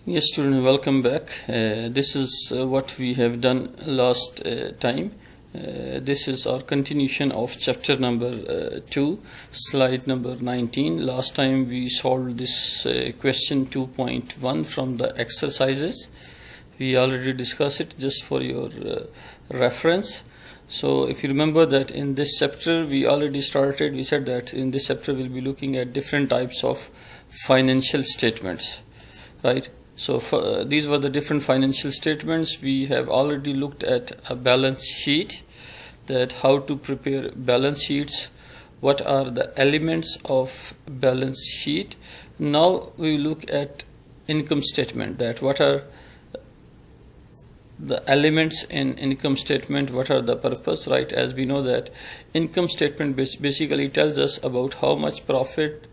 Yes, student, welcome back. This is what we have done last time. This is our continuation of chapter number 2, slide number 19. Last time we solved this question 2.1 from the exercises. We already discussed it just for your reference. So if you remember that in this chapter we already started, we said that in this chapter we'll be looking at different types of financial statements, right? So these were the different financial statements. We have already looked at a balance sheet, that how to prepare balance sheets, what are the elements of balance sheet. Now we look at income statement, that what are the elements in income statement, what are the purpose, right? As we know that income statement basically tells us about how much profit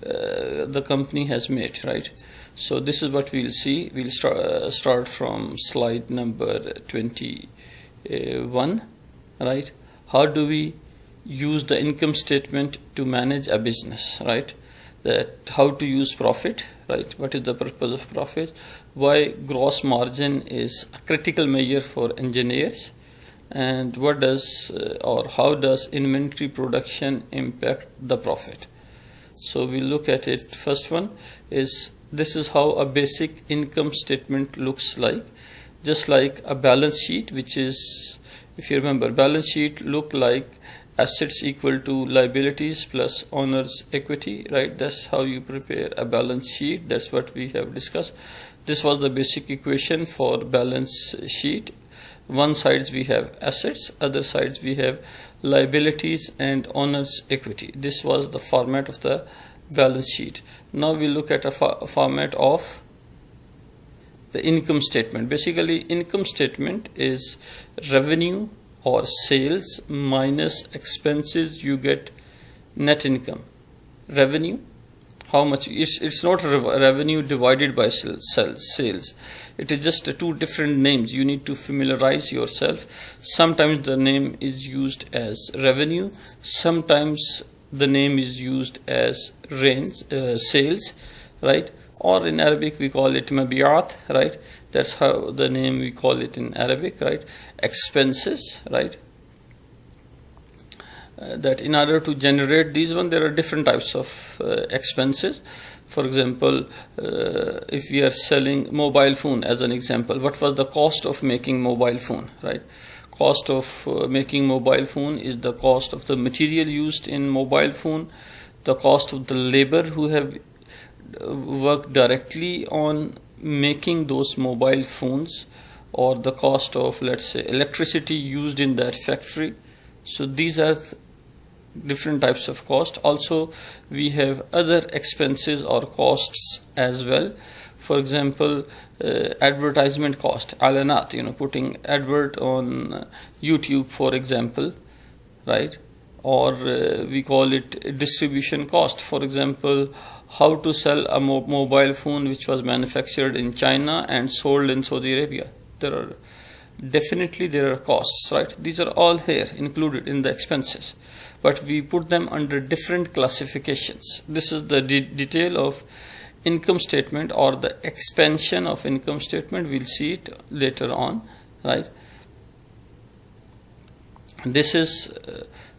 the company has made, right? So this is what we'll see. We'll start from slide number 21, right? How do we use the income statement to manage a business, right? That how to use profit, right? What is the purpose of profit? Why gross margin is a critical measure for engineers, and what does or how does inventory production impact the profit? So we'll look at it. First one is, this is how a basic income statement looks like. Just like a balance sheet, which is, if you remember, balance sheet look like assets equal to liabilities plus owner's equity, right? That's how you prepare a balance sheet. That's what we have discussed. This was the basic equation for balance sheet. One side we have assets, other sides we have liabilities and owner's equity. This was the format of the balance sheet. Now we look at a format of the income statement. Basically, income statement is revenue or sales minus expenses, you get net income. Revenue, how much? It's not revenue divided by sales. It is just two different names. You need to familiarize yourself. Sometimes the name is used as revenue, sometimes the name is used as sales, right? Or in Arabic we call it mabiyat, right? That's how the name we call it in Arabic, right? Expenses, right? That in order to generate these one, there are different types of expenses. For example, if we are selling mobile phone as an example, what was the cost of making mobile phone, right? Cost of making mobile phone is the cost of the material used in mobile phone, the cost of the labor who have worked directly on making those mobile phones, or the cost of, let's say, electricity used in that factory. So these are different types of cost. Also we have other expenses or costs as well. For example, advertisement cost, alanat, putting advert on YouTube, for example, right? Or we call it distribution cost. For example, how to sell a mobile phone which was manufactured in China and sold in Saudi Arabia. There are costs, right? These are all here included in the expenses, but we put them under different classifications. This is the detail of income statement, or the expansion of income statement. We'll see it later on, right? This is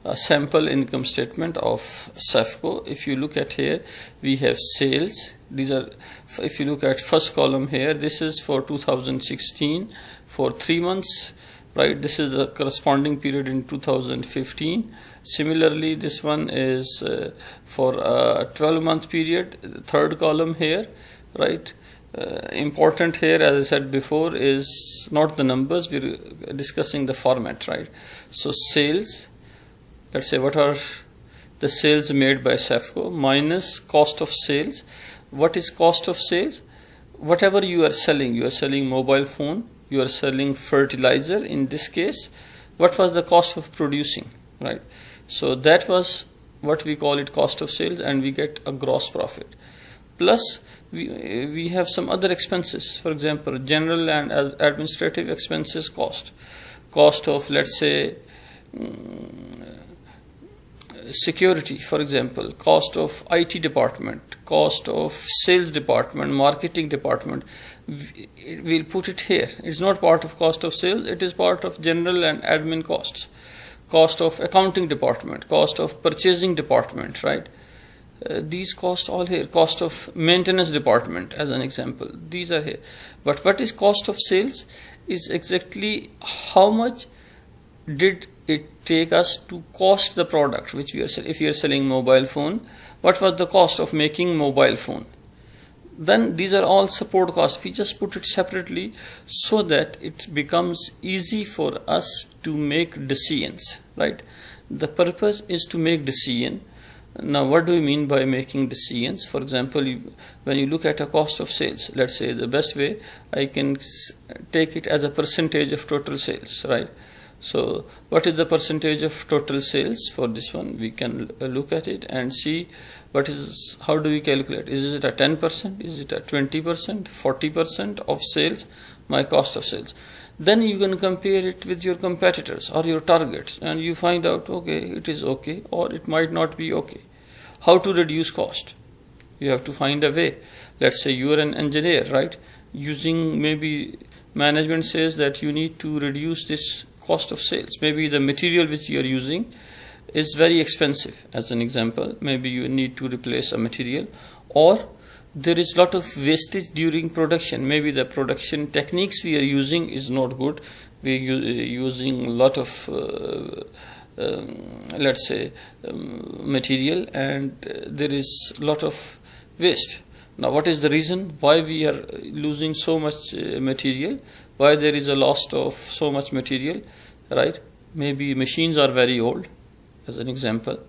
a sample income statement of SAFCO. If you look at here, we have sales. These are, if you look at first column here, this is for 2016 for 3 months, right? This is the corresponding period in 2015. Similarly, this one is for a 12-month period, third column here, right? Important here, as I said before, is not the numbers, we're discussing the format, right? So sales, let's say what are the sales made by SAFCO minus cost of sales. What is cost of sales? Whatever you are selling mobile phone, you are selling fertilizer in this case. What was the cost of producing, right? So that was what we call it cost of sales, and we get a gross profit. Plus we have some other expenses. For example, general and administrative expenses cost of, let's say, security, for example, cost of IT department, cost of sales department, marketing department, we'll put it here. It's not part of cost of sales, it is part of general and admin costs. Cost of accounting department, cost of purchasing department, right? These costs all here. Cost of maintenance department, as an example, these are here. But what is cost of sales is exactly how much did it take us to cost the product which we are selling. If you are selling mobile phone, what was the cost of making mobile phone? Then these are all support costs. We just put it separately so that it becomes easy for us to make decisions, right? The purpose is to make decision. Now, what do we mean by making decisions? For example, when you look at a cost of sales, let's say the best way, I can take it as a percentage of total sales, right? So what is the percentage of total sales for this one? We can look at it and see how do we calculate? Is it a 10%? Is it a 20%? 40% of sales? My cost of sales. Then you can compare it with your competitors or your targets, and you find out, okay, it is okay, or it might not be okay. How to reduce cost? You have to find a way. Let's say you are an engineer, right? Using, maybe management says that you need to reduce this cost of sales. Maybe the material which you are using is very expensive, as an example. Maybe you need to replace a material, or there is a lot of wastage during production. Maybe the production techniques we are using is not good. We are using a lot of let's say material, and there is a lot of waste. Now, what is the reason why we are losing so much material? Why there is a loss of so much material, right? Maybe machines are very old, as an example,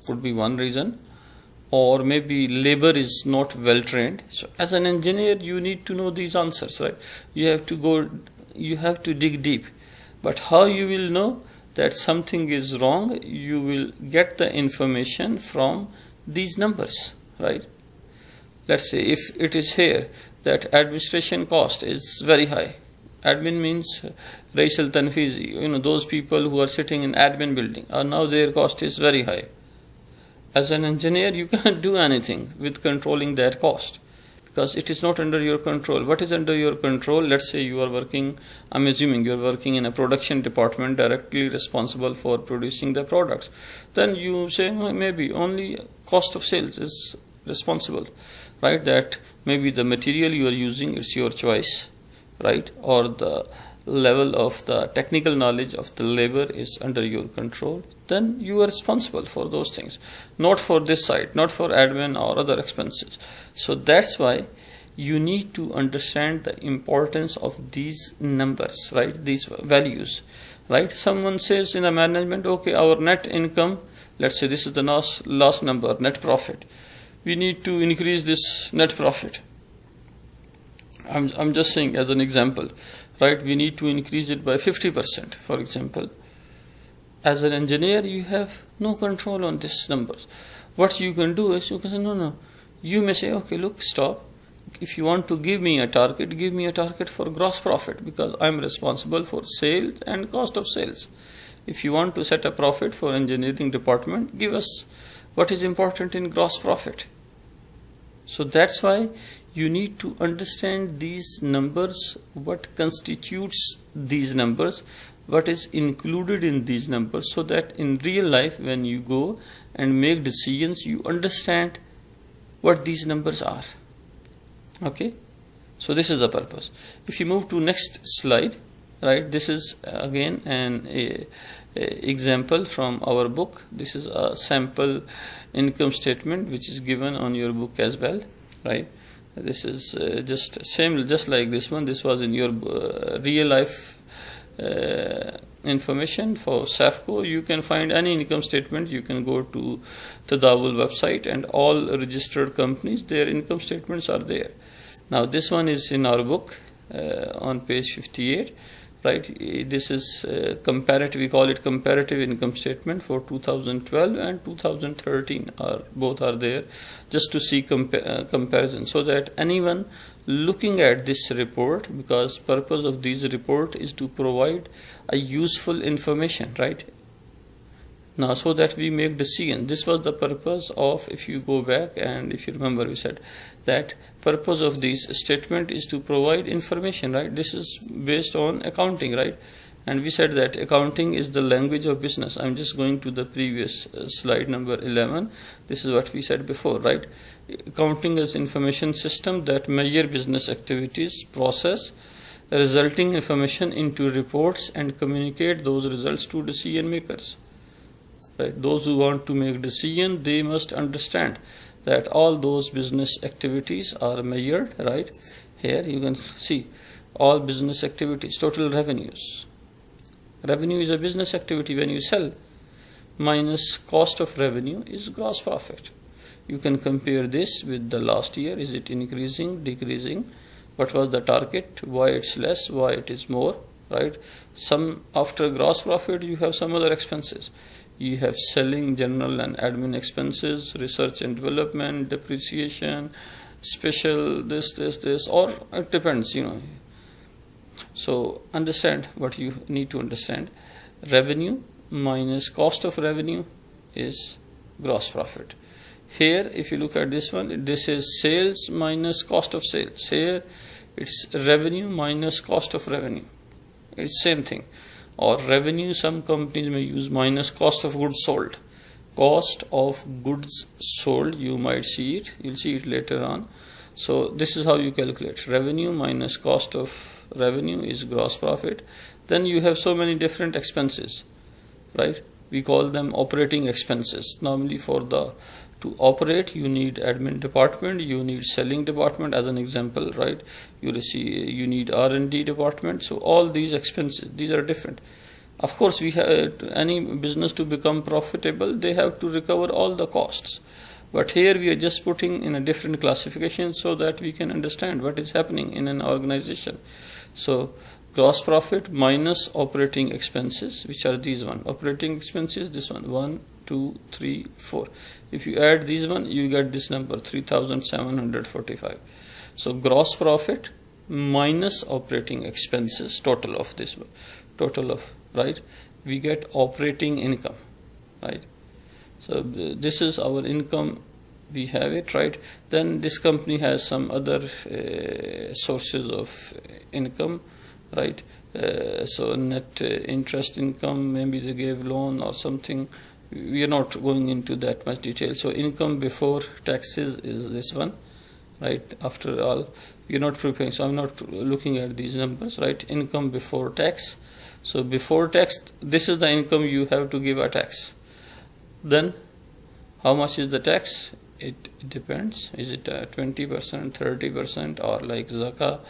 could be one reason. Or maybe labor is not well trained. So as an engineer, you need to know these answers, right? You have to dig deep. But how you will know that something is wrong? You will get the information from these numbers, right? Let's say if it is here that administration cost is very high. Admin means Raisal Tanfizi, those people who are sitting in admin building, now their cost is very high. As an engineer, you can't do anything with controlling that cost because it is not under your control. What is under your control? Let's say you are working, I'm assuming you are working in a production department directly responsible for producing the products. Then you say, maybe only cost of sales is responsible, right? That maybe the material you are using, it's your choice, right? Or the level of the technical knowledge of the labor is under your control. Then you are responsible for those things, not for this side, not for admin or other expenses. So that's why you need to understand the importance of these numbers, right? These values, right? Someone says in a management, okay, our net income, let's say this is the last number, net profit. We need to increase this net profit. I'm just saying as an example, right? We need to increase it by 50%, for example. As an engineer, you have no control on these numbers. What you can do is you can say, no. You may say, okay, look, stop. If you want to give me a target for gross profit because I'm responsible for sales and cost of sales. If you want to set a profit for engineering department, give us what is important in gross profit. So that's why you need to understand these numbers, what constitutes these numbers, what is included in these numbers, so that in real life when you go and make decisions, you understand what these numbers are. Okay, so this is the purpose. If you move to next slide, right, this is again an example from our book. This is a sample income statement which is given on your book as well, right? This is just like this one. This was in your real life information for SAFCO. You can find any income statement. You can go to Tadawul website, and all registered companies, their income statements are there. Now this one is in our book on page 58, right? This is comparative. We call it comparative income statement for 2012 and 2013. Both are there, just to see comparison, so that anyone looking at this report, because purpose of this report is to provide a useful information, right? Now, so that we make decision. This was the purpose of, if you go back and if you remember, we said that purpose of this statement is to provide information, right? This is based on accounting, right? And we said that accounting is the language of business. I'm just going to the previous slide number 11. This is what we said before, right? Accounting is information system that measure business activities, process, resulting information into reports and communicate those results to decision makers. Right? Those who want to make decision, they must understand that all those business activities are measured, right? Here you can see all business activities, total revenues. Revenue is a business activity when you sell, minus cost of revenue is gross profit. You can compare this with the last year. Is it increasing, decreasing? What was the target? Why it's less? Why it is more? Right? Some after gross profit, you have some other expenses. You have selling, general and admin expenses, research and development, depreciation, special this, or it depends, So understand what you need to understand. Revenue minus cost of revenue is gross profit. Here, if you look at this one, this is sales minus cost of sales. Here, it's revenue minus cost of revenue. It's same thing. Or revenue, some companies may use minus cost of goods sold. Cost of goods sold, you might see it. You'll see it later on. So this is how you calculate. Revenue minus cost of revenue is gross profit. Then you have so many different expenses, right? We call them operating expenses. Normally to operate, you need admin department, you need selling department as an example, right? You need R&D department. So all these expenses, these are different. Of course, we have any business to become profitable, they have to recover all the costs. But here we are just putting in a different classification so that we can understand what is happening in an organization. So gross profit minus operating expenses, which are these one. Operating expenses, this one, 1, 2, 3, 4. If you add these one, you get this number, 3,745. So gross profit minus operating expenses, total of this one, right? We get operating income, right? So this is our income. We have it, right? Then this company has some other sources of income, right? So net interest income, maybe they gave loan or something. We are not going into that much detail. So income before taxes is this one, right? After all, we are not preparing, so I'm not looking at these numbers, right? Income before tax. So before tax, this is the income you have to give a tax. Then how much is the tax? It depends. Is it 20%, 30%, or like zakah?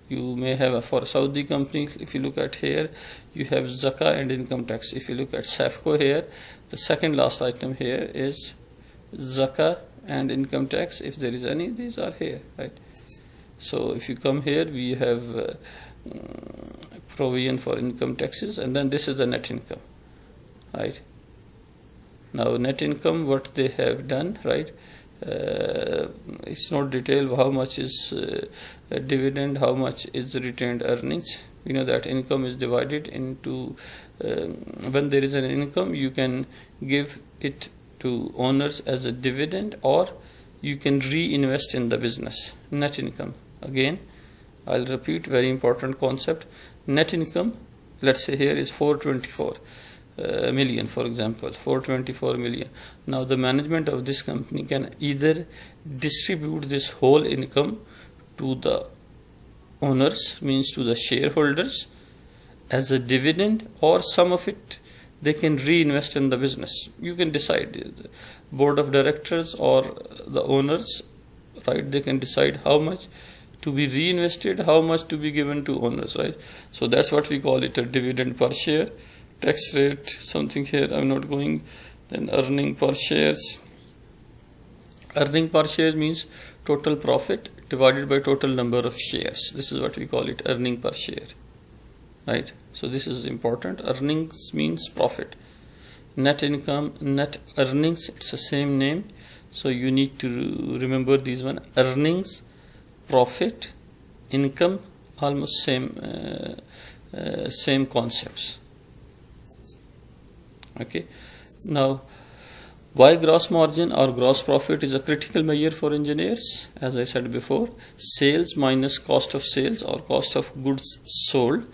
You may have for Saudi company, if you look at here, you have zakah and income tax. If you look at Safco here, the second last item here is zakah and income tax. If there is any, these are here, right? So if you come here, we have provision for income taxes, and then this is the net income, right? Now net income, what they have done, right? It's not detailed how much is dividend, how much is retained earnings. We know that income is divided into when there is an income, you can give it to owners as a dividend, or you can reinvest in the business. Net income, again I'll repeat, very important concept. Net income, let's say here is 424 million, for example, 424 million. Now the management of this company can either distribute this whole income to the owners, means to the shareholders, as a dividend, or some of it they can reinvest in the business. You can decide, the board of directors or the owners, right? They can decide how much to be reinvested, how much to be given to owners, right? So that's what we call it, a dividend per share. Tax rate, something here, I'm not going. Then earning per shares. Earning per share means total profit divided by total number of shares. This is what we call it, earning per share, right? So this is important. Earnings means profit. Net income, net earnings, it's the same name. So you need to remember these one. Earnings, profit, income, almost same concepts. Okay, Now, why gross margin or gross profit is a critical measure for engineers? As I said before, sales minus cost of sales or cost of goods sold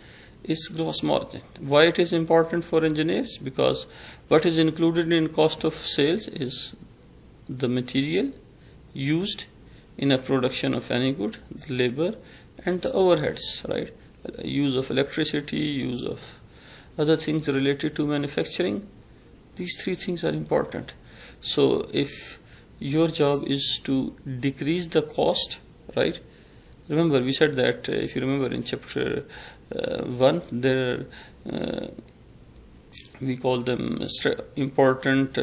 is gross margin. Why it is important for engineers? Because what is included in cost of sales is the material used in a production of any good, labor, and the overheads, right? Use of electricity, use of other things related to manufacturing. These three things are important. So if your job is to decrease the cost, right? Remember, we said that if you remember in chapter 1, there we call them important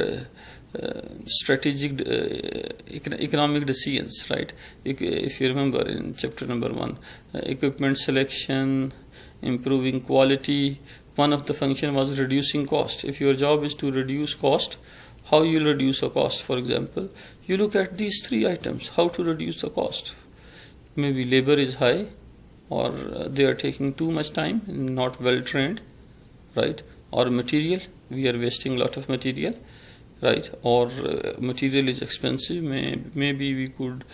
strategic economic decisions, right? If you remember in chapter number 1, equipment selection, improving quality, one of the function was reducing cost. If your job is to reduce cost, how you will reduce a cost? For example, you look at these three items, how to reduce the cost. Maybe labor is high, or they are taking too much time, not well trained, right? Or material, we are wasting a lot of material, right? Or material is expensive, maybe we could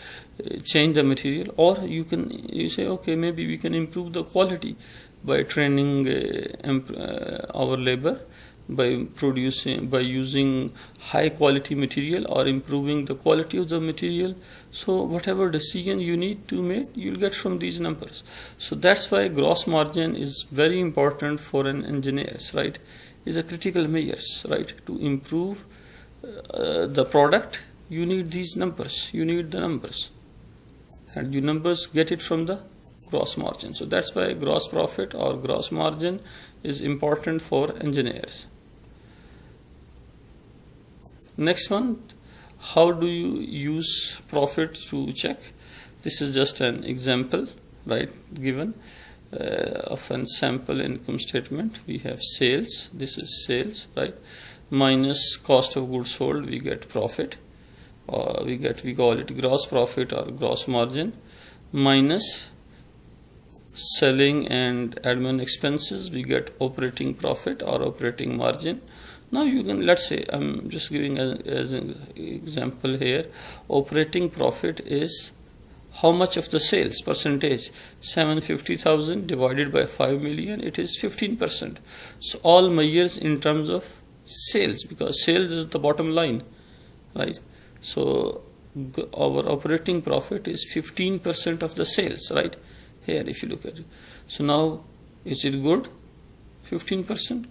change the material, or you say, okay, maybe we can improve the quality by training our labor, by using high quality material or improving the quality of the material. So whatever decision you need to make, you'll get from these numbers. So that's why gross margin is very important for an engineer, right? Is a critical measures, right? To improve the product, you need these numbers, you need the numbers, and you numbers get it from the gross margin. So that's why gross profit or gross margin is important for engineers. Next one, how do you use profit to check? This is just an example, right, given of a sample income statement. We have sales, this is sales, right, minus cost of goods sold, we get profit, we call it gross profit or gross margin, minus selling and admin expenses, we get operating profit or operating margin. Now you can, let's say, I'm just giving as an example here, operating profit is how much of the sales percentage, 750,000 divided by 5 million, it is 15%. So all measures in terms of sales, because sales is the bottom line, right? So our operating profit is 15% of the sales, right? Here if you look at it. So now, is it good? 15%?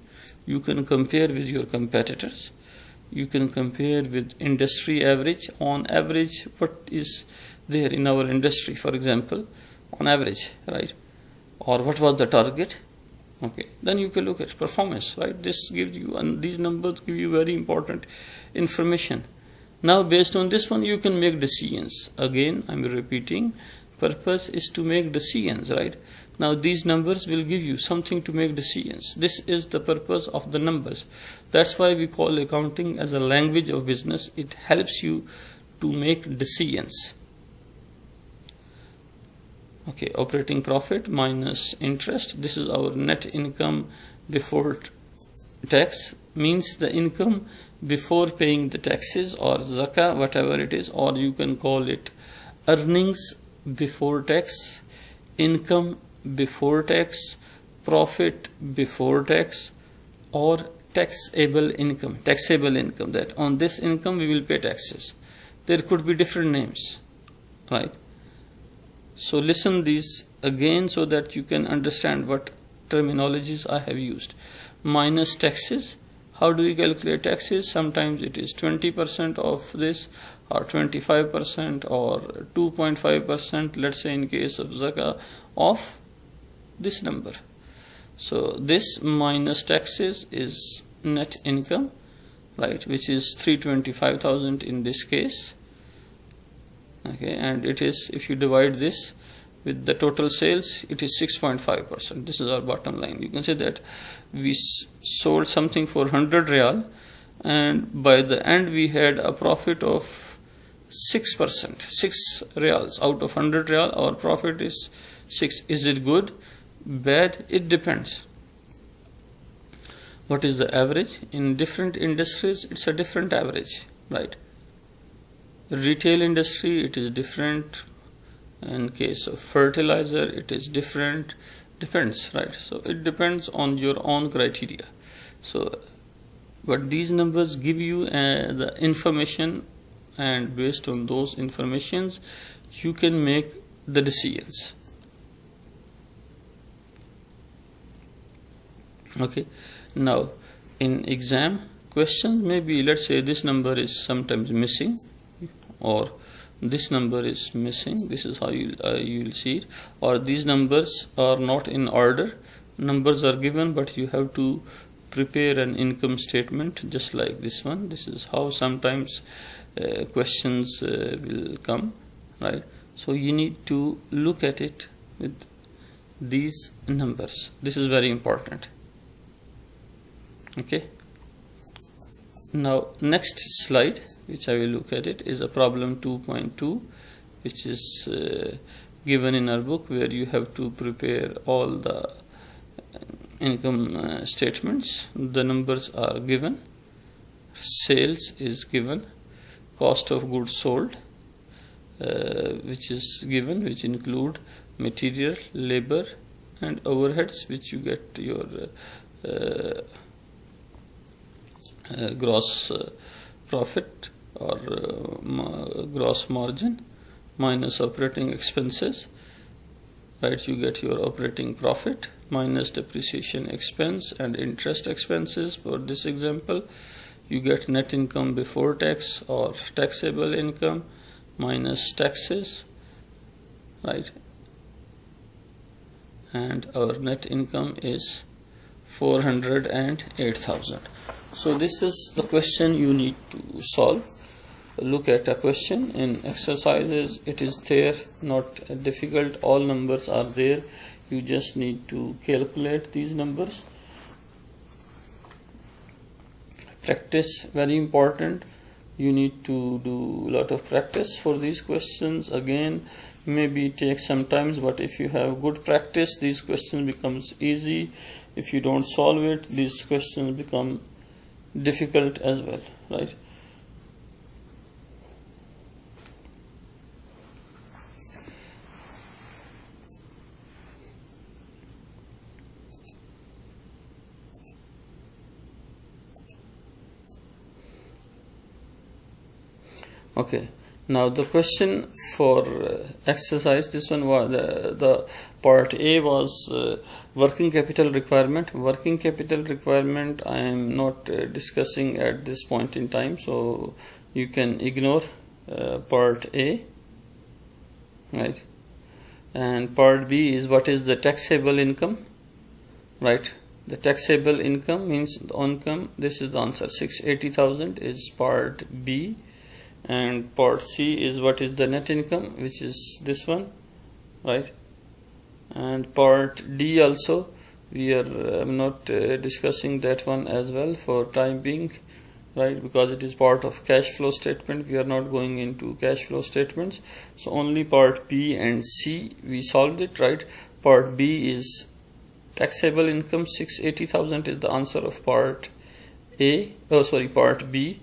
You can compare with your competitors. You can compare with industry average. On average, what is there in our industry, for example, on average, right? Or what was the target? Okay, then you can look at performance, right? This gives you, and these numbers give you very important information. Now, based on this one, you can make decisions. Again, I'm repeating, purpose is to make decisions, right? Now these numbers will give you something to make decisions. This is the purpose of the numbers. That's why we call accounting as a language of business. It helps you to make decisions. Okay, operating profit minus interest. This is our net income before tax, means the income before paying the taxes or zakah, whatever it is, or you can call it earnings before tax, income before tax, profit before tax, or taxable income, that on this income we will pay taxes. There could be different names, right? So listen these again so that you can understand what terminologies I have used. Minus taxes. How do we calculate taxes? Sometimes it is 20% of this, or 25%, or 2.5%, let's say in case of zakah, of this number. So this minus taxes is net income, right, which is 325,000 in this case. Okay, and it is, if you divide this with the total sales, it is 6.5%. This is our bottom line. You can say that we sold something for 100 real, and by the end we had a profit of 6%, 6 reals out of 100 real. Our profit is 6. Is it good? Bad? It depends. what is the average. In different industries it's a different average, right? Retail industry it is different, in case of fertilizer it is different, depends, right? So it depends on your own criteria. So but these numbers give you the information, and based on those informations you can make the decisions. Okay, now in exam question, maybe let's say this number is sometimes missing, or this number is missing. This is how you'll see it. Or these numbers are not in order. Numbers are given, but you have to prepare an income statement just like this one. This is how sometimes questions will come, right? So you need to look at it with these numbers. This is very important. Okay, now next slide which I will look at it is a problem 2.2, which is given in our book, where you have to prepare all the income statements. The numbers are given, sales is given, cost of goods sold which is given, which include material, labor and overheads, which you get your gross profit or gross margin, minus operating expenses, right? You get your operating profit, minus depreciation expense and interest expenses. For this example, you get net income before tax or taxable income minus taxes, right? And our net income is 408,000. So this is the question you need to solve. Look at a question in exercises, it is there, not difficult. All numbers are there, you just need to calculate these numbers. Practice, very important. You need to do a lot of practice for these questions. Again, maybe it takes some time, but if you have good practice, these questions becomes easy. If you don't solve it, these questions become difficult as well, right? Okay, now the question for exercise, this one was the part A was working capital requirement. Working capital requirement I am not discussing at this point in time, so you can ignore part A, right? And part B is what is the taxable income, right? The taxable income means the income. This is the answer, 680,000 is part B. And part C is what is the net income, which is this one, right? And part D also, we are not discussing that one as well for time being, right? Because it is part of cash flow statement, we are not going into cash flow statements. So only part B and C we solved it, right? Part B is taxable income, 680,000 is the answer of part A, part B.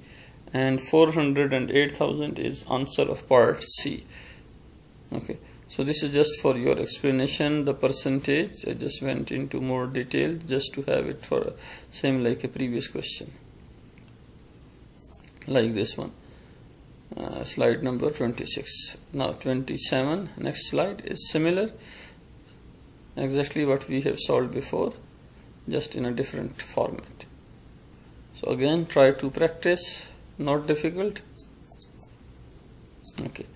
And 408,000 is answer of part C. Okay, so this is just for your explanation. The percentage I just went into more detail just to have it for same like a previous question, like this one. Slide number 26. Now 27, next slide is similar, exactly what we have solved before, just in a different format. So again, try to practice, not difficult. Okay,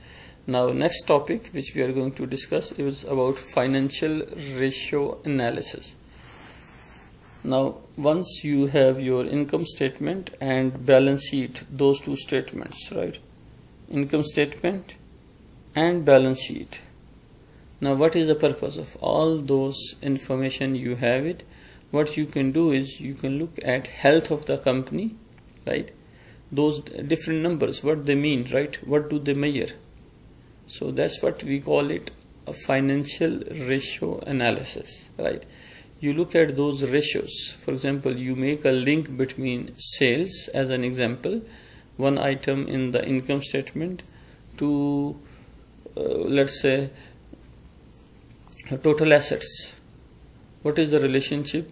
now next topic which we are going to discuss is about financial ratio analysis. Now once you have your income statement and balance sheet, those two statements, right? Income statement and balance sheet. Now what is the purpose of all those information? You have it. What you can do is you can look at health of the company, right? Those different numbers, what they mean, right? What do they measure? So that's what we call it, a financial ratio analysis, right? you look at those ratios. For example, you make a link between sales, as an example, one item in the income statement, to let's say total assets. What is the relationship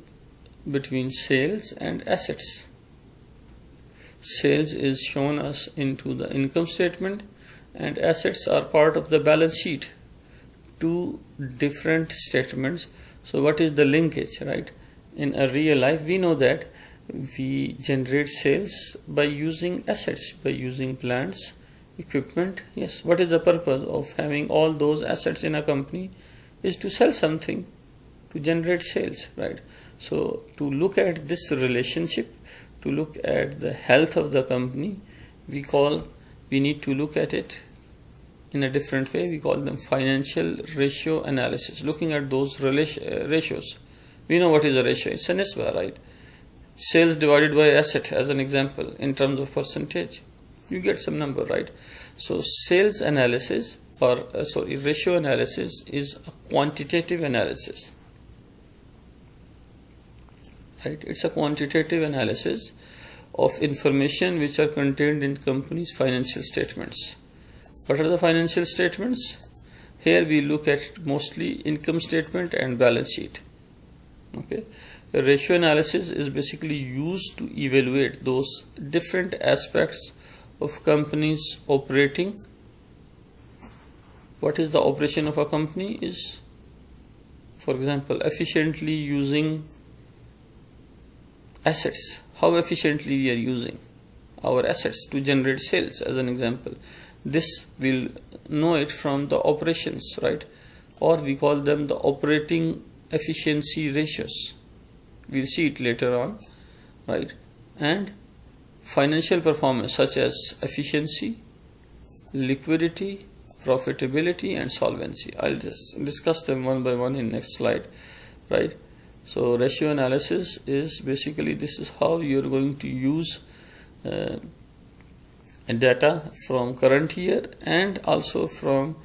between sales and assets? Sales is shown us into the income statement, and assets are part of the balance sheet. Two different statements. So what is the linkage, right? In a real life, we know that we generate sales by using assets, by using plants, equipment. Yes, what is the purpose of having all those assets in a company? Is to sell something, to generate sales, right? So to look at this relationship, to look at the health of the company, we need to look at it in a different way. We call them financial ratio analysis. Looking at those ratios, we know what is a ratio. It's a nisba, right? Sales divided by asset, as an example, in terms of percentage, you get some number, right? So sales analysis, or ratio analysis, is a quantitative analysis, right? It's a quantitative analysis of information which are contained in company's financial statements. What are the financial statements? Here we look at mostly income statement and balance sheet. Okay, a ratio analysis is basically used to evaluate those different aspects of company's operating. What is the operation of a company? Is, for example, efficiently using assets. How efficiently we are using our assets to generate sales, as an example. This we'll know it from the operations, right? Or we call them the operating efficiency ratios. We'll see it later on, right? And financial performance, such as efficiency, liquidity, profitability, and solvency. I'll just discuss them one by one in next slide, right? So ratio analysis is basically, this is how you're going to use data from current year and also from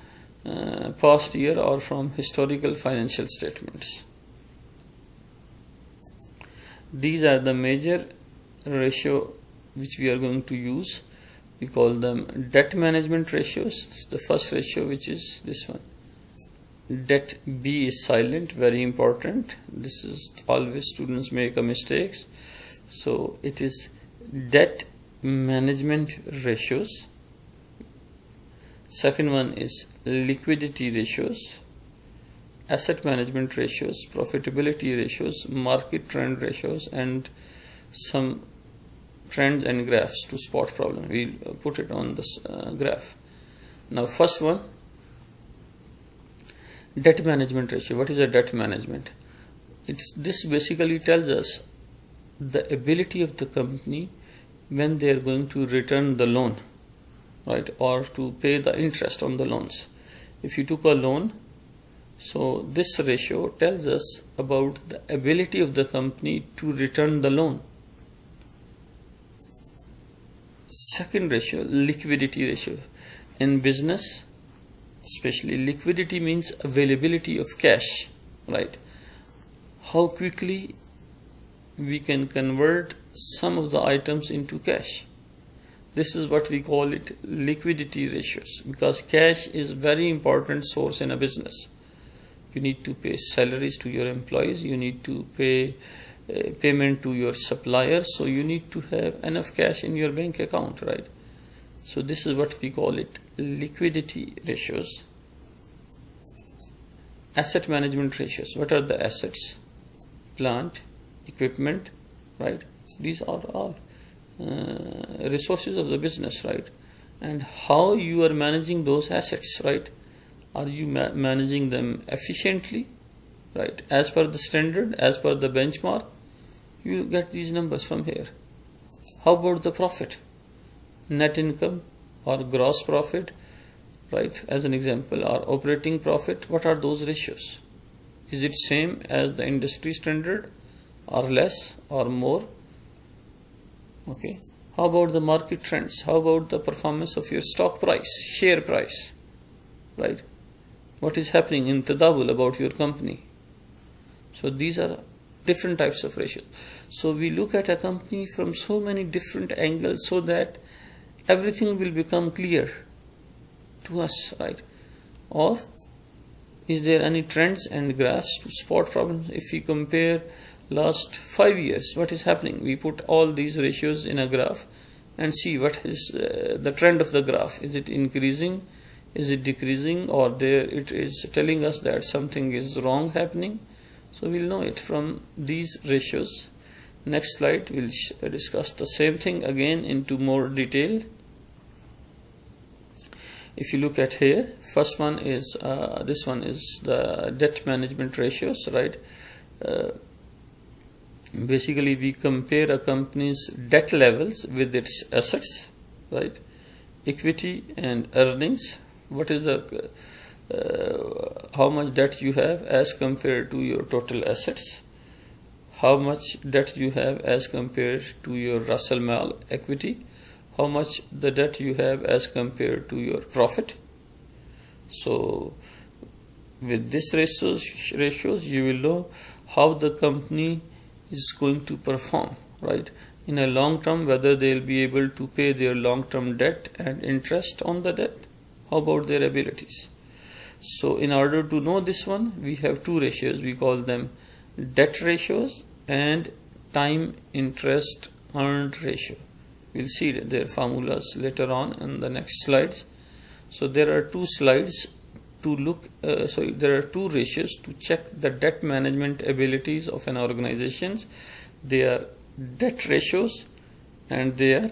past year or from historical financial statements. These are the major ratio which we are going to use. We call them debt management ratios. This is the first ratio, which is this one. Det B is silent, very important. This is always students make a mistakes. So it is debt management ratios. Second one is liquidity ratios, asset management ratios, profitability ratios, market trend ratios, and some trends and graphs to spot problem. We'll put it on this graph. Now first one, debt management ratio. What is a debt management? This basically tells us the ability of the company when they are going to return the loan, right, or to pay the interest on the loans. If you took a loan, so this ratio tells us about the ability of the company to return the loan. Second ratio, liquidity ratio. In business, especially, liquidity means availability of cash, right? How quickly we can convert some of the items into cash. This is what we call it liquidity ratios, because cash is very important source in a business. You need to pay salaries to your employees, you need to pay payment to your suppliers, so you need to have enough cash in your bank account, right? So this is what we call it liquidity ratios. Asset management ratios. What are the assets? Plant, equipment, right? These are all resources of the business, right? And how you are managing those assets, right? Are you managing them efficiently, right? As per the standard, as per the benchmark, you get these numbers from here. How about the profit? Net income or gross profit, right? As an example, or operating profit, what are those ratios? Is it same as the industry standard, or less, or more? Okay. How about the market trends? How about the performance of your stock price, share price, right? What is happening in tadawul about your company? So these are different types of ratios. So we look at a company from so many different angles so that everything will become clear to us, right? Or is there any trends and graphs to spot problems? If we compare last 5 years, what is happening? We put all these ratios in a graph and see what is the trend of the graph. Is it increasing? Is it decreasing? Or there it is telling us that something is wrong happening? So we'll know it from these ratios. Next slide, we'll discuss the same thing again into more detail. If you look at here, first one is this one is the debt management ratios, right? Basically, we compare a company's debt levels with its assets, right? Equity and earnings. What is the how much debt you have as compared to your total assets? How much debt you have as compared to your Russell Mal equity? How much the debt you have as compared to your profit? So with this ratios you will know how the company is going to perform, right? In a long term, whether they will be able to pay their long term debt and interest on the debt. How about their abilities? So in order to know this one, we have two ratios. We call them debt ratios and time interest earned ratio. We'll see their formulas later on in the next slides. So there are two slides to look, there are two ratios to check the debt management abilities of an organization. They are debt ratios and they are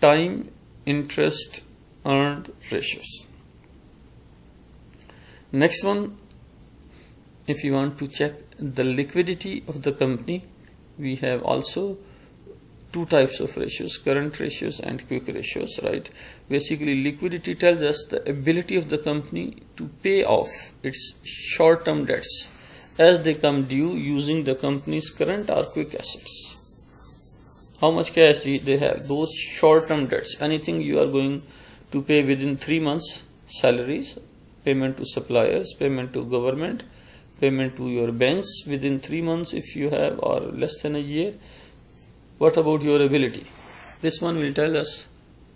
time interest earned ratios. Next one, if you want to check the liquidity of the company, we have also two types of ratios, current ratios and quick ratios, right? Basically, liquidity tells us the ability of the company to pay off its short-term debts as they come due using the company's current or quick assets. How much cash they have, those short-term debts, anything you are going to pay within 3 months salaries, payment to suppliers, payment to government, payment to your banks within 3 months if you have, or less than a year. What about your ability? This one will tell us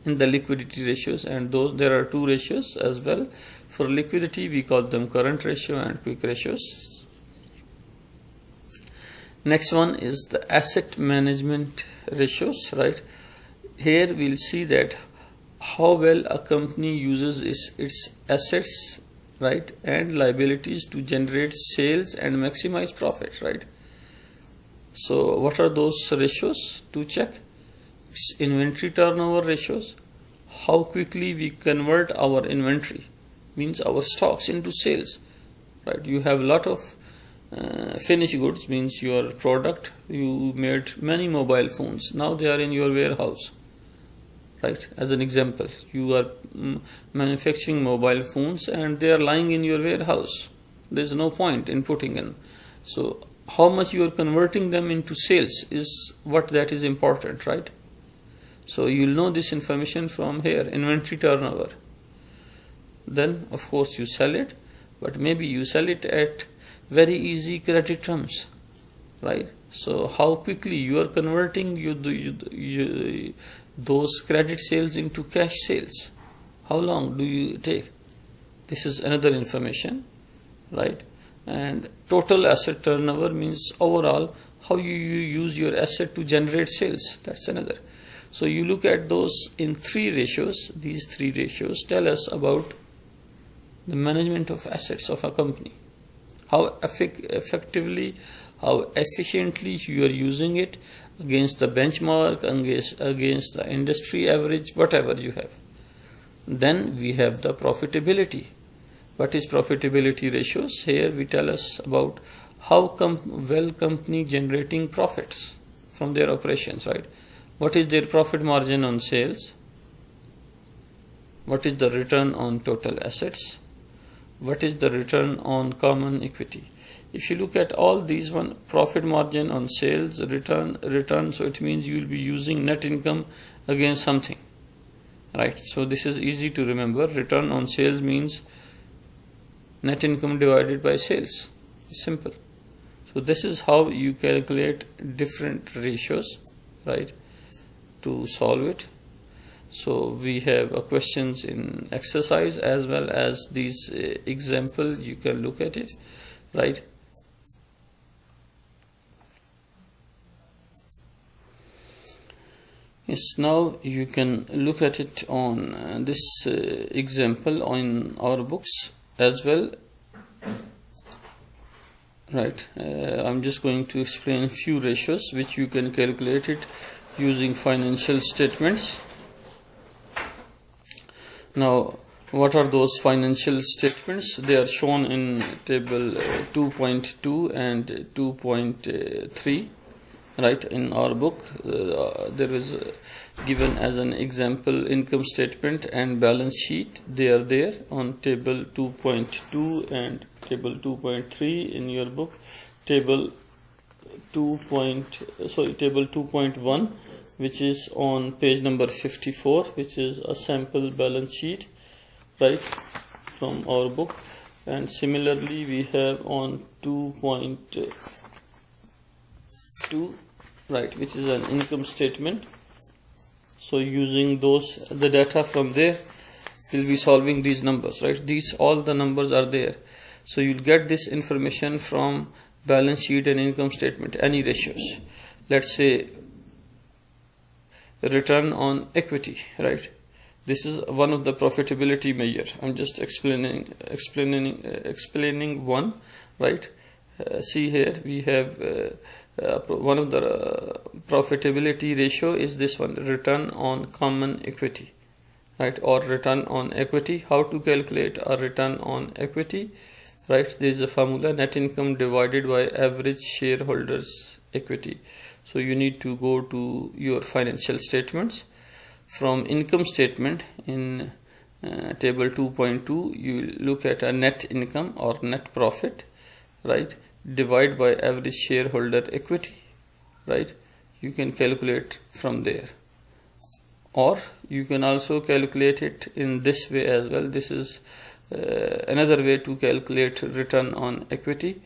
in the liquidity ratios, and those there are two ratios as well. For liquidity, we call them current ratio and quick ratios. Next one is the asset management ratios, right? Here we'll see that how well a company uses its assets, right, and liabilities to generate sales and maximize profit, right? So what are those ratios to check? It's inventory turnover ratios. How quickly we convert our inventory, means our stocks, into sales, right? You have a lot of finished goods, means your product, you made many mobile phones, now they are in your warehouse, right? As an example, you are manufacturing mobile phones and they are lying in your warehouse. There is no point in putting in. So how much you are converting them into sales is what that is important, right? So you'll know this information from here, inventory turnover. Then of course you sell it, but maybe you sell it at very easy credit terms, right? So how quickly you are converting those credit sales into cash sales? How long do you take? This is another information, right? And total asset turnover means overall how you use your asset to generate sales. That's another. So you look at those in three ratios. These three ratios tell us about the management of assets of a company. How effectively, how efficiently you are using it against the benchmark, against the industry average, whatever you have. Then we have the profitability. What is profitability ratios? Here we tell us about how well company generating profits from their operations, right? What is their profit margin on sales? What is the return on total assets? What is the return on common equity? If you look at all these one, profit margin on sales, return, so it means you will be using net income against something, right? So this is easy to remember. Return on sales means net income divided by sales. It's simple. So this is how you calculate different ratios, right, to solve it. So we have questions in exercise as well as these example. You can look at it, right. Yes, now you can look at it on this example on our books as well, right. I'm just going to explain a few ratios which you can calculate it using financial statements. Now, what are those financial statements? They are shown in table 2.2 and 2.3. right. In our book there is given as an example income statement and balance sheet. They are there on table 2.2 and table 2.3 in your book. Table 2.1, which is on page number 54, which is a sample balance sheet, right, from our book. And similarly we have on 2.2, right, which is an income statement. So using the data from there, we'll be solving these numbers, right. These all the numbers are there. So you'll get this information from balance sheet and income statement, any ratios. Let's say return on equity, right. This is one of the profitability measure. I'm just explaining one, right. See here we have one of the profitability ratio is this one, return on common equity, right, or return on equity. How to calculate a return on equity, right? There is a formula, net income divided by average shareholders equity. So you need to go to your financial statements. From income statement in table 2.2, you look at a net income or net profit, right, divide by average shareholder equity, right. You can calculate from there, or you can also calculate it in this way as well. This is another way to calculate return on equity.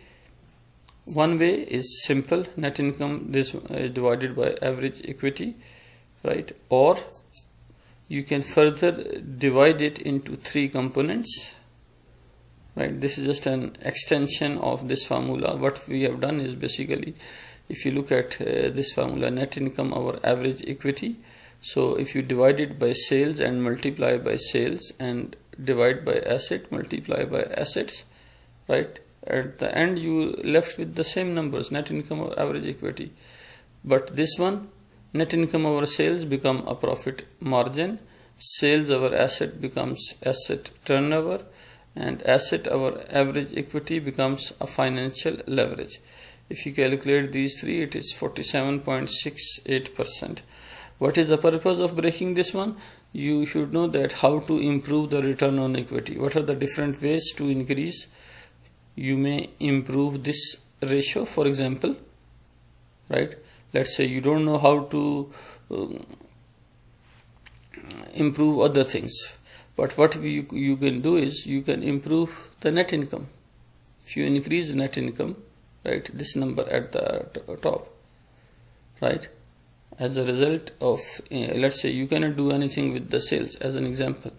One way is simple, net income this divided by average equity, right, or you can further divide it into three components, right. This is just an extension of this formula. What we have done is basically, if you look at this formula, net income over average equity, so if you divide it by sales and multiply by sales and divide by asset, multiply by assets, right, at the end you left with the same numbers, net income over average equity. But this one, net income over sales become a profit margin, sales over asset becomes asset turnover, and asset over average equity becomes a financial leverage. If you calculate these three, it is 47.68%. What is the purpose of breaking this one? You should know that how to improve the return on equity. What are the different ways to increase? You may improve this ratio, for example, right. Let's say you don't know how to improve other things, but what you can do is you can improve the net income. If you increase the net income, right, this number at the top, right, as a result of let's say you cannot do anything with the sales as an example.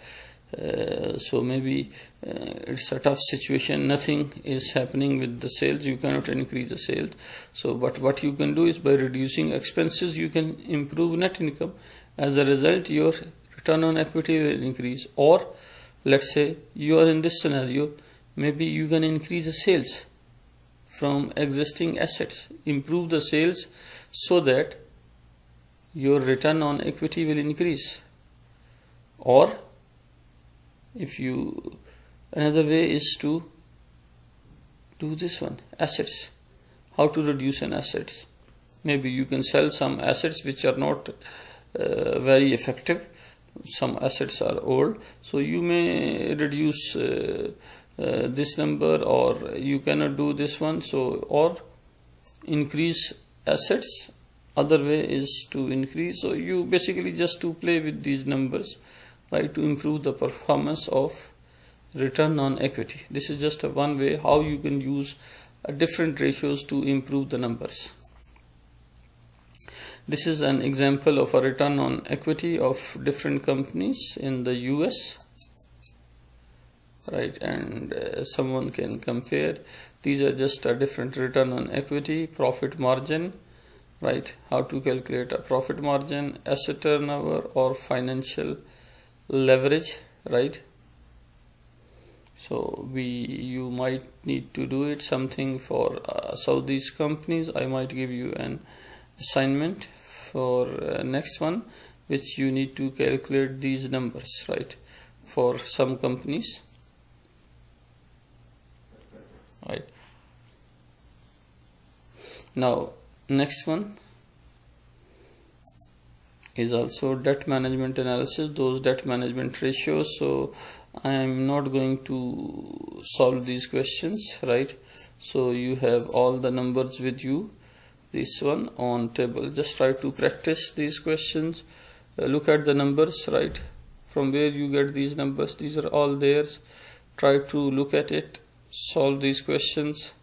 So maybe it's a tough situation, nothing is happening with the sales, you cannot increase the sales. So but what you can do is by reducing expenses you can improve net income. As a result your return on equity will increase. Or let's say you are in this scenario, maybe you can increase the sales from existing assets, improve the sales so that your return on equity will increase. Or another way is to do this one, assets. How to reduce an assets? Maybe you can sell some assets which are not very effective. Some assets are old, so you may reduce this number, or you cannot do this one, so or increase assets. Other way is to increase. So you basically just to play with these numbers, right, to improve the performance of return on equity. This is just one way how you can use different ratios to improve the numbers. This is an example of a return on equity of different companies in the US, right? And someone can compare. These are just a different return on equity, profit margin, right? How to calculate a profit margin, asset turnover, or financial leverage, right? So you might need to do it something for Saudi's companies. I might give you an assignment for next one, which you need to calculate these numbers, right, for some companies, right? Now next one is also debt management analysis, those debt management ratios. So I am not going to solve these questions, right? So you have all the numbers with you, this one on table. Just try to practice these questions, look at the numbers, right? From where you get these numbers, these are all theirs. Try to look at it, solve these questions.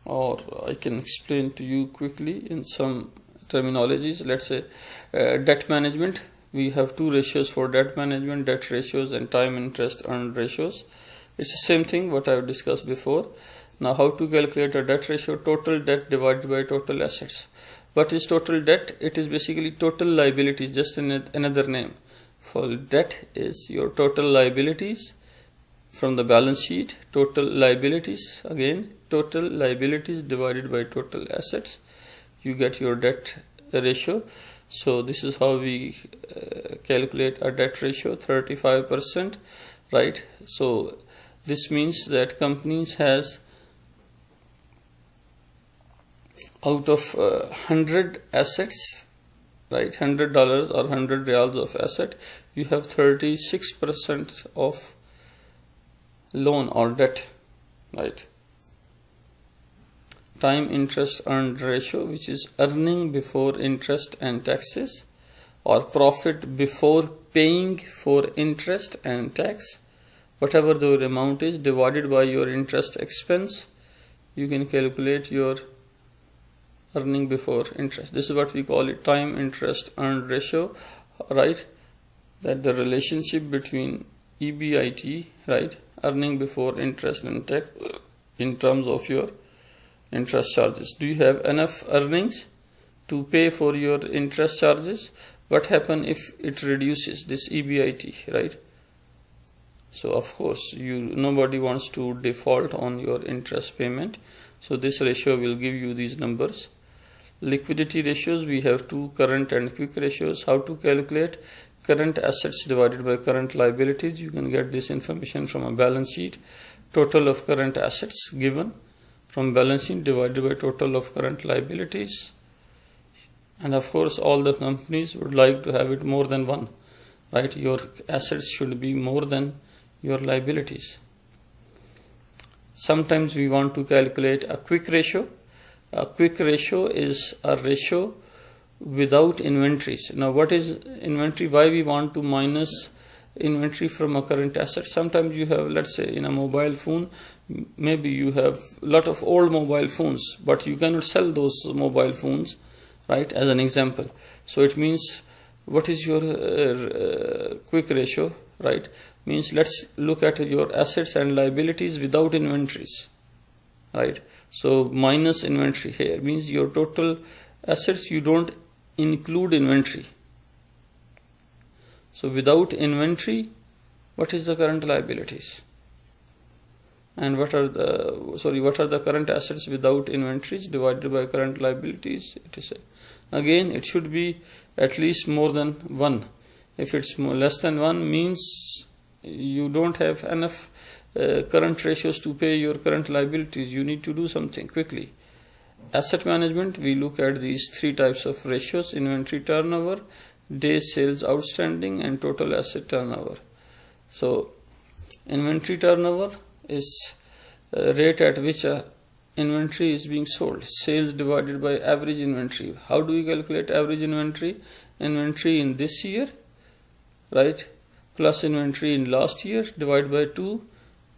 Or I can explain to you quickly in some terminologies. Let's say debt management, we have two ratios for debt management, debt ratios and time interest earned ratios. It's the same thing what I've discussed before. Now how to calculate a debt ratio? Total debt divided by total assets. What is total debt? It is basically total liabilities, just another name for debt is your total liabilities from the balance sheet. Total liabilities, again total liabilities divided by total assets, you get your debt ratio. So this is how we calculate a debt ratio, 35%, right? So this means that companies has out of 100 assets, right, $100 or 100 reals of asset, you have 36% of loan or debt, right? Time interest earned ratio, which is earning before interest and taxes, or profit before paying for interest and tax, whatever the amount is, divided by your interest expense, you can calculate your earning before interest. This is what we call it, time interest earned ratio, right? That the relationship between EBIT, right, earning before interest and tax, in terms of your interest charges. Do you have enough earnings to pay for your interest charges? What happens if it reduces, this EBIT, right? So of course nobody wants to default on your interest payment. So this ratio will give you these numbers. Liquidity ratios, we have two, current and quick ratios. How to calculate? Current assets divided by current liabilities. You can get this information from a balance sheet. Total of current assets given from balance sheet divided by total of current liabilities. And of course all the companies would like to have it more than one, right? Your assets should be more than your liabilities. Sometimes we want to calculate a quick ratio. A quick ratio is a ratio without inventories. Now what is inventory? Why we want to minus inventory from a current asset? Sometimes you have, let's say in a mobile phone, maybe you have a lot of old mobile phones, but you cannot sell those mobile phones, right, as an example. So it means, what is your quick ratio, right? Means let's look at your assets and liabilities without inventories, right? So minus inventory here means your total assets, you don't include inventory. So without inventory, what is the current liabilities? And what are the current assets without inventories divided by current liabilities? It is again, it should be at least more than 1. If it's less than 1, means you don't have enough current ratios to pay your current liabilities. You need to do something quickly. Asset management, we look at these 3 types of ratios: inventory turnover, days sales outstanding, and total asset turnover. So inventory turnover is rate at which inventory is being sold. Sales divided by average inventory. How do we calculate average inventory? Inventory in this year, right, plus inventory in last year divided by 2.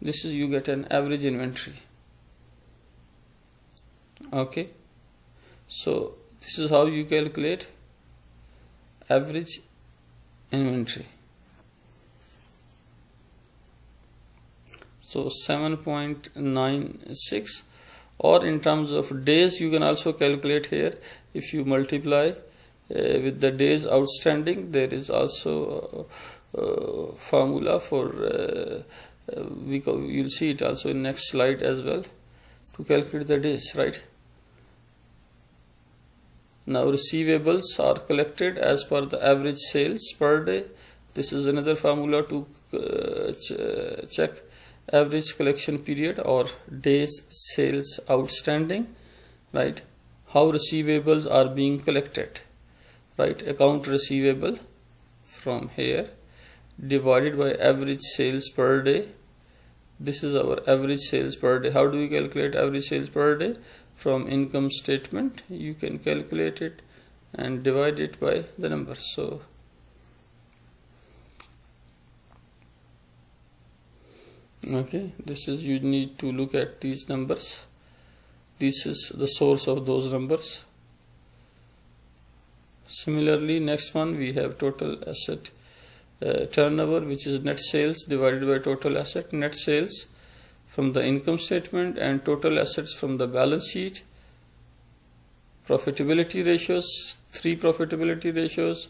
This is, you get an average inventory. Okay, so this is how you calculate average inventory. So 7.96, or in terms of days you can also calculate here. If you multiply with the days outstanding, there is also formula for you'll see it also in next slide as well, to calculate the days, right? Now receivables are collected as per the average sales per day. This is another formula to check average collection period or days sales outstanding, right? How receivables are being collected, right? Account receivable from here divided by average sales per day. This is our average sales per day. How do we calculate average sales per day? From income statement you can calculate it and divide it by the numbers. So okay, this is, you need to look at these numbers. This is the source of those numbers. Similarly, next one we have total asset turnover, which is net sales divided by total asset. Net sales from the income statement and total assets from the balance sheet. Profitability ratios, 3 profitability ratios.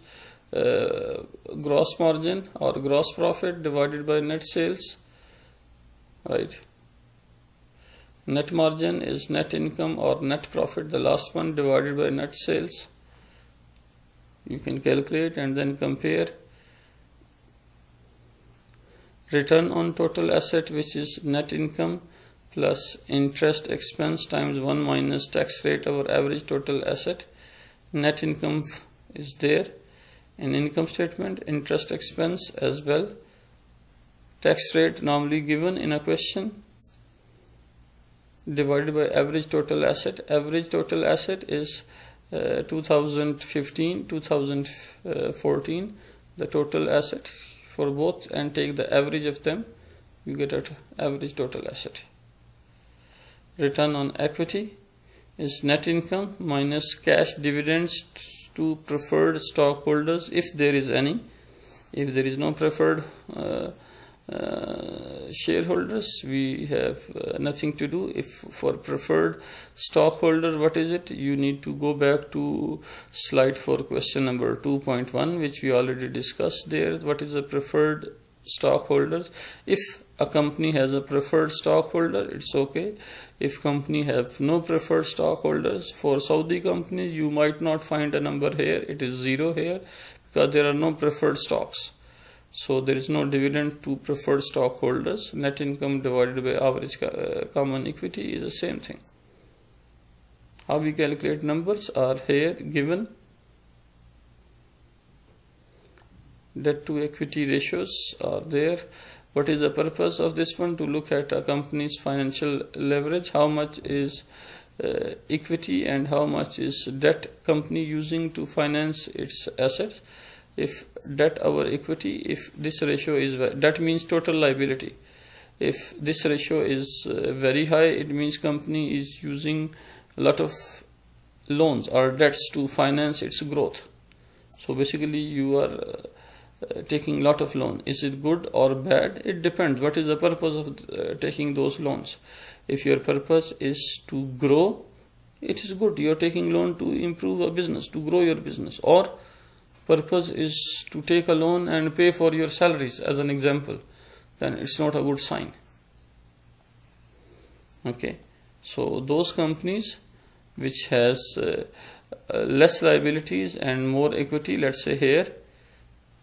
Gross margin or gross profit divided by net sales, right? Net margin is net income or net profit, the last one, divided by net sales. You can calculate and then compare. Return on total asset, which is net income plus interest expense times 1 minus tax rate, our average total asset. Net income is there in income statement, interest expense as well. Tax rate normally given in a question, divided by average total asset. Average total asset is 2015, 2014, the total asset for both, and take the average of them, you get an average total asset. Return on equity is net income minus cash dividends to preferred stockholders, if there is any. If there is no preferred shareholders, we have nothing to do. If for preferred stockholder, what is it? You need to go back to slide for question number 2.1, which we already discussed there. What is a preferred stockholders? If a company has a preferred stockholder, it's okay. If company have no preferred stockholders, for Saudi companies you might not find a number here, it is 0 here, because there are no preferred stocks. So there is no dividend to preferred stockholders. Net income divided by average common equity is the same thing. How we calculate numbers are here given. Debt to equity ratios are there. What is the purpose of this one? To look at a company's financial leverage. How much is equity and how much is debt company using to finance its assets. If debt over equity, if this ratio is, debt means total liability. If this ratio is very high, it means company is using a lot of loans or debts to finance its growth. So basically you are taking lot of loan. Is it good or bad? It depends. What is the purpose of taking those loans? If your purpose is to grow, it is good. You are taking loan to improve a business, to grow your business. Or purpose is to take a loan and pay for your salaries, as an example, then it's not a good sign. Okay, so those companies which has less liabilities and more equity, let's say here,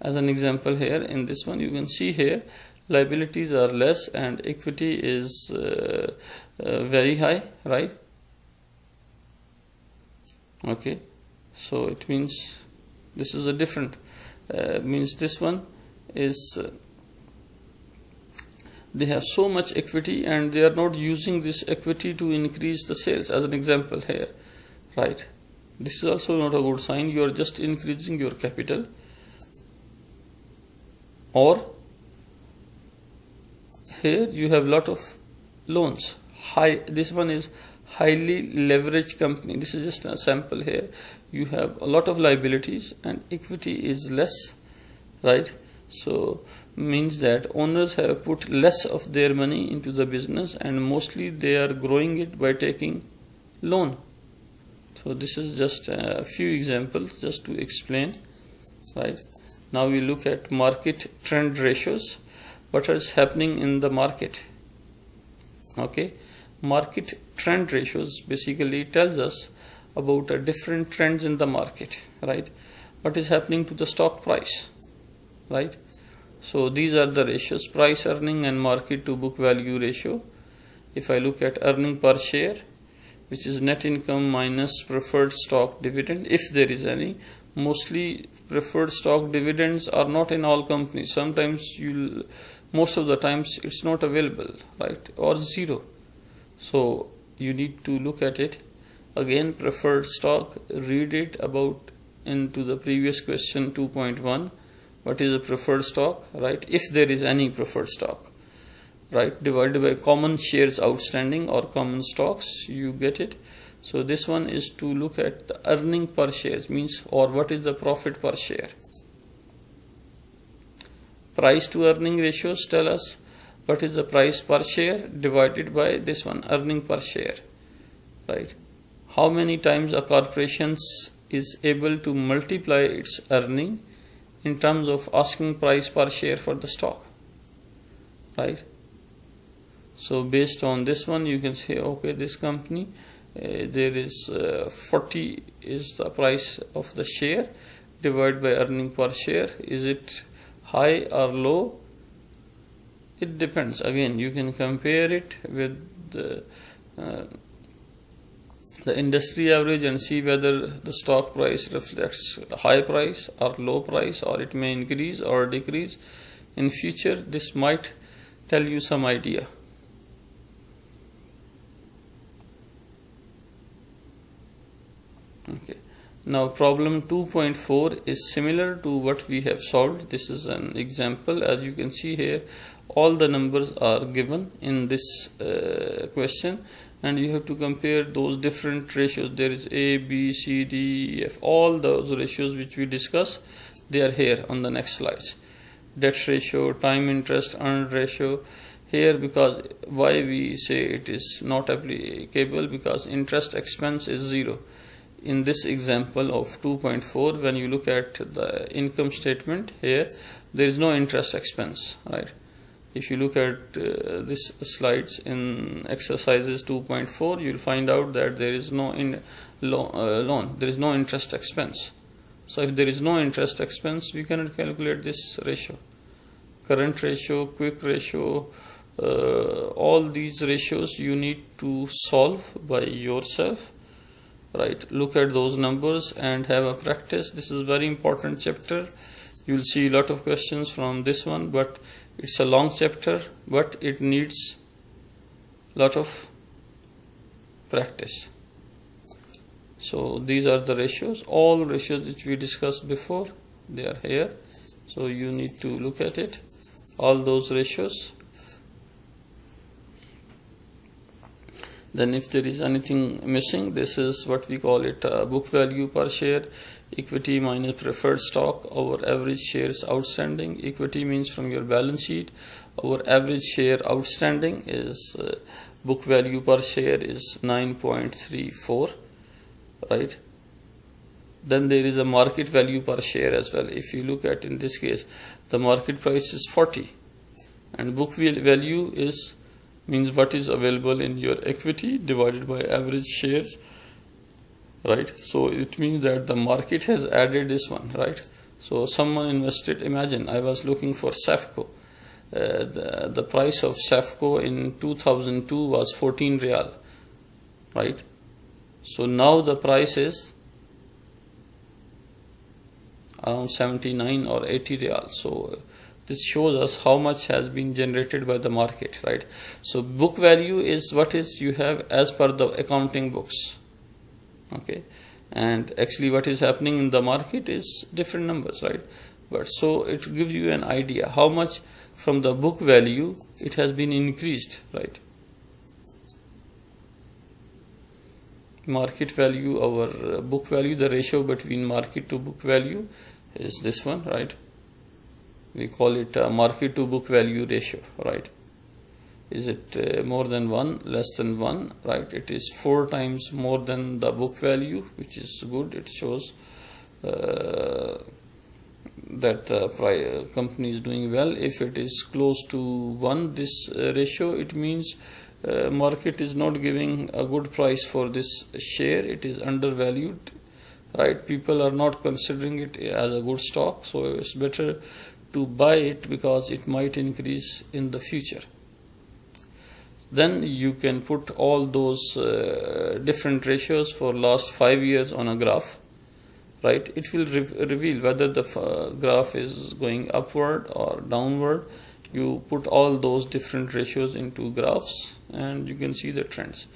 as an example here in this one, you can see here liabilities are less and equity is very high, right? Okay, so it means this is a different, means this one is they have so much equity and they are not using this equity to increase the sales, as an example here, right? This is also not a good sign. You are just increasing your capital. or here you have lot of loans. This one is highly leveraged company. This is just a sample here. You have a lot of liabilities and equity is less, right? So means that owners have put less of their money into the business and mostly they are growing it by taking loan. So this is just a few examples just to explain, right? Now we look at market trend ratios. What is happening in the market? Okay, market trend ratios basically tells us about different trends in the market, right? What is happening to the stock price, right? So these are the ratios: price earning and market to book value ratio. If I look at earning per share, which is net income minus preferred stock dividend, if there is any. Mostly preferred stock dividends are not in all companies. Sometimes most of the times it's not available, right, or zero. So you need to look at it again. Preferred stock, read it about into the previous question 2.1. What is a preferred stock, right? If there is any preferred stock, right, divided by common shares outstanding or common stocks, you get it. So this one is to look at the earning per share, means, or what is the profit per share. Price to earning ratios tell us what is the price per share divided by this one, earning per share, right? How many times a corporation is able to multiply its earning in terms of asking price per share for the stock, right? So based on this one you can say, okay, this company there is 40 is the price of the share divided by earning per share. Is it high or low? It depends. Again, you can compare it with the industry average and see whether the stock price reflects high price or low price, or it may increase or decrease in future. This might tell you some idea. Okay. Now problem 2.4 is similar to what we have solved. This is an example. As you can see here, all the numbers are given in this question, and you have to compare those different ratios. There is A, B, C, D, E, F. All those ratios which we discussed, they are here on the next slides. Debt ratio, time interest earned ratio. Here, because why we say it is not applicable, because interest expense is zero. In this example of 2.4, when you look at the income statement here, there is no interest expense, right? If you look at this slides in exercises 2.4, you'll find out that there is no loan, there is no interest expense. So if there is no interest expense, we cannot calculate this ratio. Current ratio, quick ratio, all these ratios you need to solve by yourself. Right, look at those numbers and have a practice. This is a very important chapter. You'll see a lot of questions from this one, but it's a long chapter, but it needs a lot of practice. So these are the ratios. All ratios which we discussed before, they are here. So you need to look at it, all those ratios. Then if there is anything missing, this is what we call it book value per share, equity minus preferred stock over average shares outstanding. Equity means from your balance sheet. Our average share outstanding is book value per share is 9.34, right? Then there is a market value per share as well. If you look at, in this case, the market price is 40 and book value is means what is available in your equity divided by average shares, right? So it means that the market has added this one, right? So someone invested, imagine I was looking for Safco. The price of Safco in 2002 was 14 Real, right? So now the price is around 79 or 80 Real. So this shows us how much has been generated by the market, right? So book value is what is you have as per the accounting books, okay? And actually what is happening in the market is different numbers, right? but so it gives you an idea how much from the book value it has been increased, right? Market value, our book value, the ratio between market to book value is this one, right? We call it market to book value ratio, right? Is it more than 1, less than 1, right? It is 4 times more than the book value, which is good. It shows that the company is doing well. If it is close to 1, this ratio, it means market is not giving a good price for this share. It is undervalued, right? People are not considering it as a good stock, so it's better to buy it because it might increase in the future. Then you can put all those different ratios for last 5 years on a graph, right? It will reveal whether the graph is going upward or downward. You put all those different ratios into graphs and you can see the trends.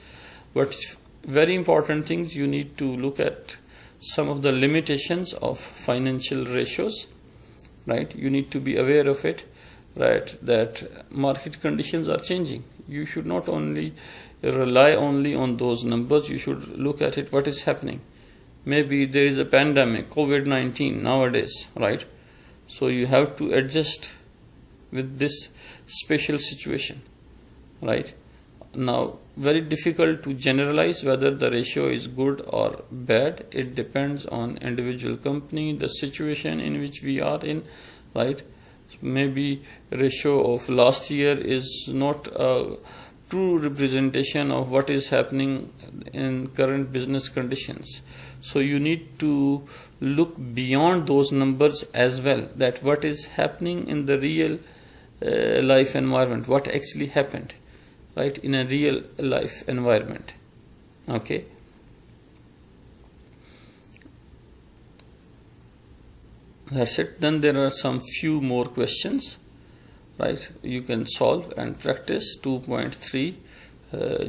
But very important things, you need to look at some of the limitations of financial ratios, right? You need to be aware of it, right? That market conditions are changing. You should not only rely only on those numbers, you should look at it, what is happening. Maybe there is a pandemic, COVID-19 nowadays, right? So you have to adjust with this special situation, right? Now, very difficult to generalize whether the ratio is good or bad. It depends on individual company, the situation in which we are in, right? Maybe ratio of last year is not a true representation of what is happening in current business conditions. So you need to look beyond those numbers as well, that what is happening in the real life environment, what actually happened, right, in a real life environment. Okay. That's it. Then there are some few more questions, right? You can solve and practice. 2.3,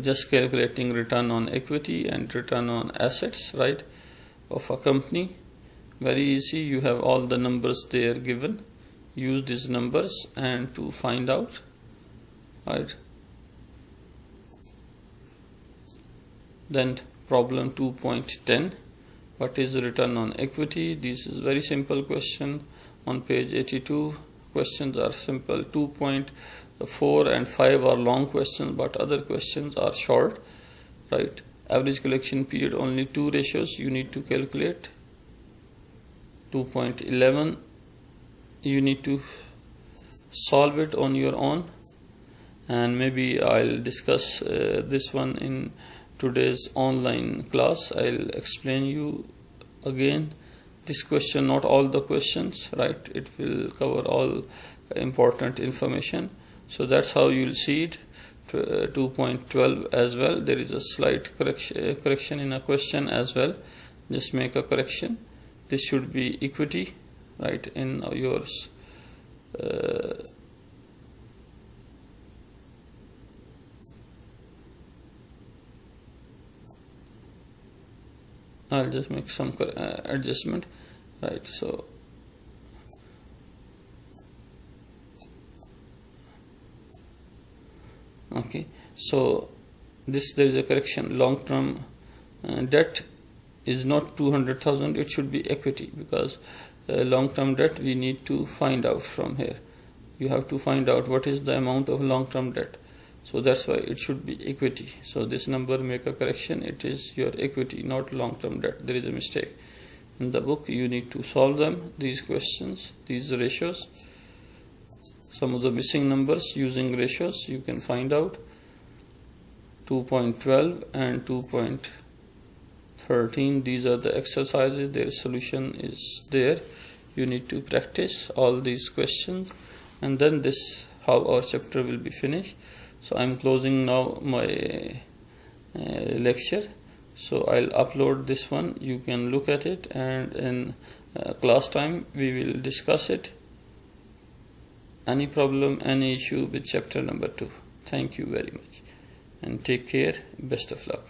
just calculating return on equity and return on assets, right, of a company. Very easy. You have all the numbers there given. Use these numbers and to find out, right? Then problem 2.10. What is return on equity? This is very simple question on page 82. Questions are simple. 2.4 and 5 are long questions, but other questions are short, right? Average collection period, only 2 ratios you need to calculate. 2.11, you need to solve it on your own, and maybe I'll discuss this one in today's online class. I'll explain you again this question, not all the questions, right? It will cover all important information. So that's how you'll see it. 2.12 as well, there is a slight correction in a question as well. Just make a correction. This should be equity, right, in yours. I'll just make some adjustment, right? So okay, so there is a correction. Long-term debt is not 200,000, it should be equity, because long-term debt we need to find out from here. You have to find out what is the amount of long-term debt. So that's why it should be equity. So this number, make a correction, it is your equity, not long-term debt. There is a mistake in the book. You need to solve them, these questions, these ratios. Some of the missing numbers using ratios you can find out. 2.12 and 2.13, these are the exercises. Their solution is there. You need to practice all these questions, and then this how our chapter will be finished. So I'm closing now my lecture. So I'll upload this one. You can look at it, and in class time we will discuss it. Any problem, any issue with chapter number 2. Thank you very much and take care. Best of luck.